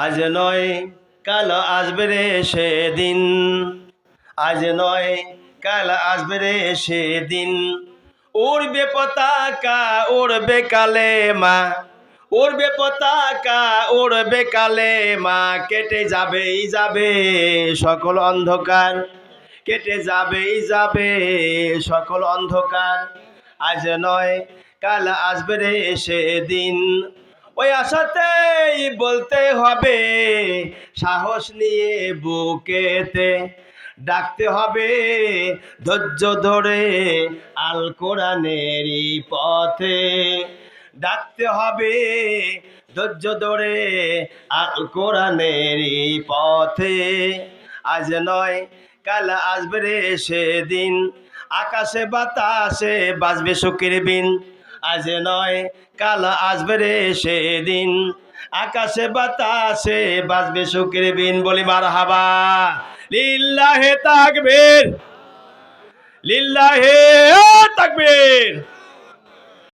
আজ নয় কাল আসবে রে সেদিন, আজ নয় কাল আসবে রে সেদিন, উড়বে পতাকা উড়বে কালেমা, উড়বে পতাকা উড়বে কালেমা, কেটে যাবেই যাবে সকল অন্ধকার, কেটে যাবেই যাবে সকল অন্ধকার। আজ নয় কাল আসবে রে সেদিন, ওই আশাতেই বলতে হবে, সাহস নিয়ে বুকেতে ডাকতে হবে, ধৈর্য ধরে আল কোরআনেরই পথে ডাকতে হবে, ধৈর্য ধরে আল কোরআনেরই পথে। আজ নয় কাল আসবে রে সেদিন, আকাশে বাতাসে বাজবে সুখের বিন। আজ নয় কাল আসবে রে সেদিন, আকাশে বাতাসে বাজবে সুখের বিন। বলি মারহাবা, লিল্লাহে তাকবীর, লিল্লাহে তাকবীর।